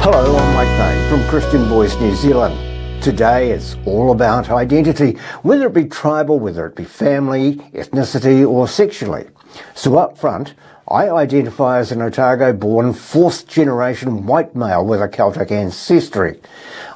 Hello, I'm Bain from Christian Voice New Zealand. Today it's all about identity, whether it be tribal, whether it be family, ethnicity or sexually. So up front, I identify as an Otago-born fourth-generation white male with a Celtic ancestry.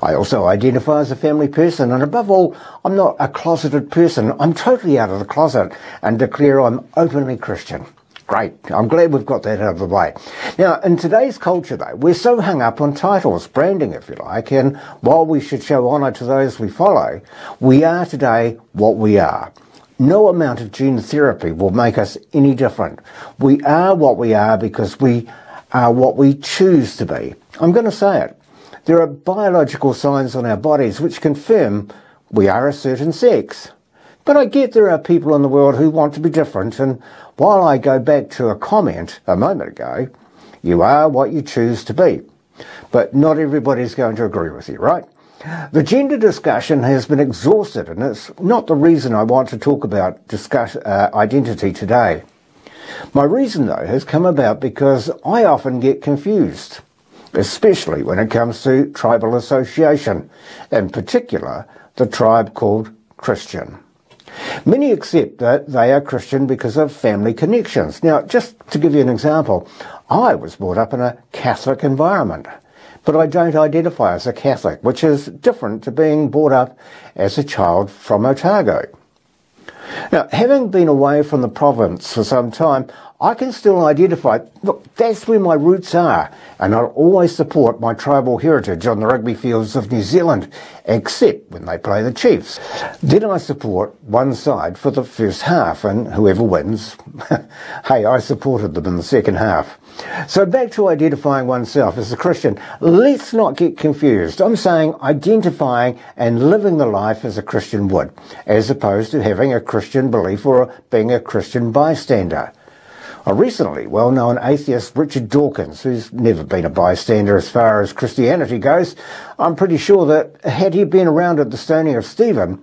I also identify as a family person, and above all, I'm not a closeted person. I'm totally out of the closet and declare I'm openly Christian. Great. I'm glad we've got that out of the way. Now, in today's culture, though, we're so hung up on titles, branding, if you like, and while we should show honour to those we follow, we are today what we are. No amount of gene therapy will make us any different. We are what we are because we are what we choose to be. I'm going to say it. There are biological signs on our bodies which confirm we are a certain sex. But I get there are people in the world who want to be different, and while I go back to a comment a moment ago, you are what you choose to be. But not everybody's going to agree with you, right? The gender discussion has been exhausted, and it's not the reason I want to talk about identity today. My reason, though, has come about because I often get confused, especially when it comes to tribal association, in particular, the tribe called Christian. Many accept that they are Christian because of family connections. Now, just to give you an example, I was brought up in a Catholic environment, but I don't identify as a Catholic, which is different to being brought up as a child from Otago. Now, having been away from the province for some time, I can still identify, look, that's where my roots are, and I'll always support my tribal heritage on the rugby fields of New Zealand, except when they play the Chiefs. Then I support one side for the first half, and whoever wins, hey, I supported them in the second half. So back to identifying oneself as a Christian. Let's not get confused. I'm saying identifying and living the life as a Christian would, as opposed to having a Christian belief or being a Christian bystander. A recently well-known atheist, Richard Dawkins, who's never been a bystander as far as Christianity goes, I'm pretty sure that had he been around at the stoning of Stephen,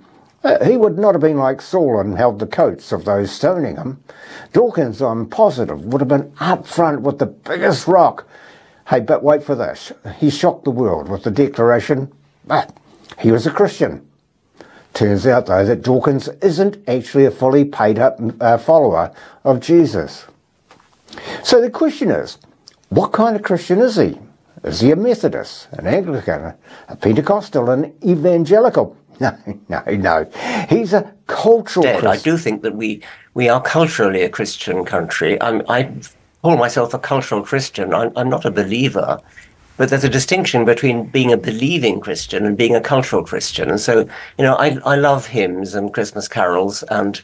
he would not have been like Saul and held the coats of those stoning him. Dawkins, I'm positive, would have been up front with the biggest rock. Hey, but wait for this. He shocked the world with the declaration, but he was a Christian. Turns out, though, that Dawkins isn't actually a fully paid-up follower of Jesus. So the question is, what kind of Christian is he? Is he a Methodist, an Anglican, a Pentecostal, an evangelical? No. He's a cultural Christian. I do think that we are culturally a Christian country. I call myself a cultural Christian. I'm not a believer, but there's a distinction between being a believing Christian and being a cultural Christian. And so, I love hymns and Christmas carols, and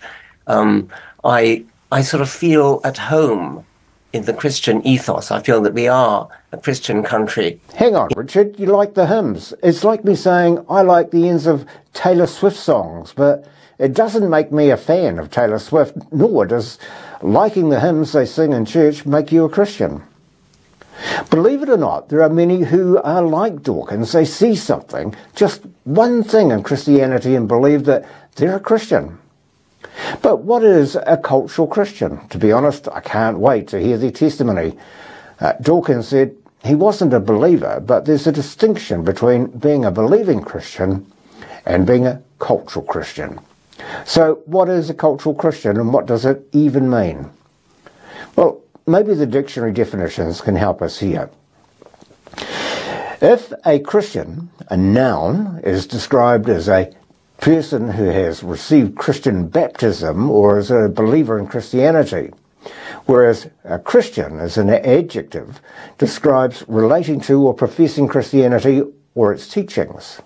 I sort of feel at home in the Christian ethos. I feel that we are a Christian country. Hang on, Richard, you like the hymns. It's like me saying I like the ends of Taylor Swift songs, but it doesn't make me a fan of Taylor Swift, nor does liking the hymns they sing in church make you a Christian. Believe it or not, there are many who are like Dawkins. They see something, just one thing in Christianity, and believe that they're a Christian. But what is a cultural Christian? To be honest, I can't wait to hear their testimony. Dawkins said he wasn't a believer, but there's a distinction between being a believing Christian and being a cultural Christian. So what is a cultural Christian, and what does it even mean? Well, maybe the dictionary definitions can help us here. If a Christian, a noun, is described as a person who has received Christian baptism or is a believer in Christianity, whereas a Christian as an adjective describes relating to or professing Christianity or its teachings.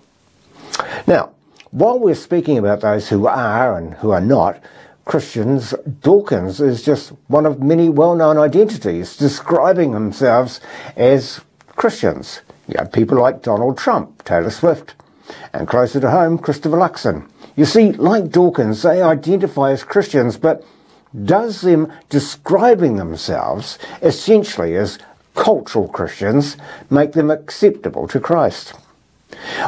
Now, while we're speaking about those who are and who are not Christians, Dawkins is just one of many well-known identities describing themselves as Christians. You have people like Donald Trump, Taylor Swift, and closer to home, Christopher Luxon. You see, like Dawkins, they identify as Christians, but does them describing themselves essentially as cultural Christians make them acceptable to Christ?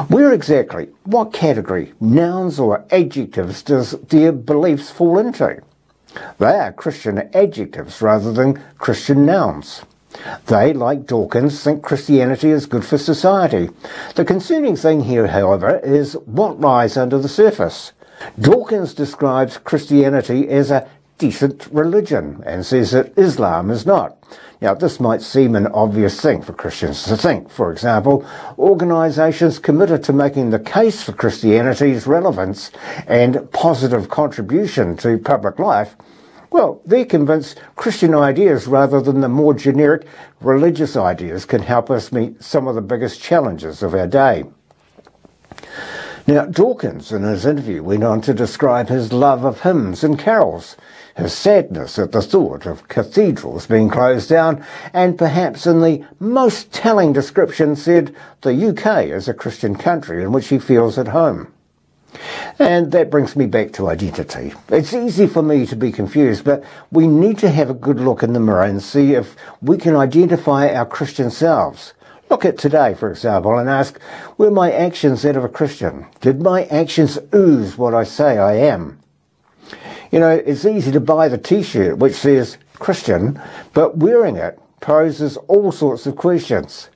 Where exactly, what category, nouns or adjectives, does their beliefs fall into? They are Christian adjectives rather than Christian nouns. They, like Dawkins, think Christianity is good for society. The concerning thing here, however, is what lies under the surface. Dawkins describes Christianity as a decent religion and says that Islam is not. Now, this might seem an obvious thing for Christians to think. For example, organisations committed to making the case for Christianity's relevance and positive contribution to public life, well, they're convinced Christian ideas rather than the more generic religious ideas can help us meet some of the biggest challenges of our day. Now, Dawkins, in his interview, went on to describe his love of hymns and carols, his sadness at the thought of cathedrals being closed down, and perhaps in the most telling description said the UK is a Christian country in which he feels at home. And that brings me back to identity. It's easy for me to be confused, but we need to have a good look in the mirror and see if we can identify our Christian selves. Look at today, for example, and ask, were my actions that of a Christian? Did my actions ooze what I say I am? You know, it's easy to buy the t-shirt which says Christian, but wearing it poses all sorts of questions.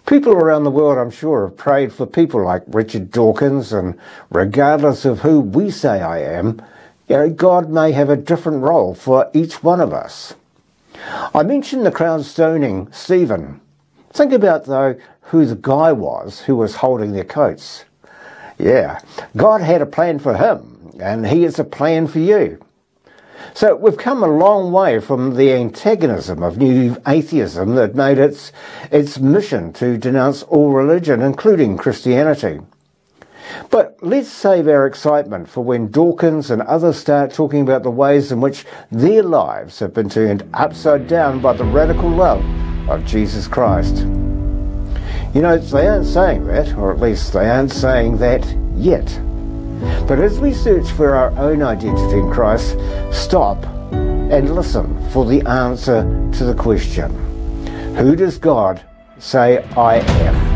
People around the world, I'm sure, have prayed for people like Richard Dawkins, and regardless of who we say I am, you know, God may have a different role for each one of us. I mentioned the crowd stoning Stephen. Think about, though, who the guy was who was holding their coats. Yeah, God had a plan for him, and he has a plan for you. So we've come a long way from the antagonism of new atheism that made its mission to denounce all religion, including Christianity. But let's save our excitement for when Dawkins and others start talking about the ways in which their lives have been turned upside down by the radical love of Jesus Christ. You know, they aren't saying that, or at least they aren't saying that yet. But as we search for our own identity in Christ, stop and listen for the answer to the question, who does God say I am?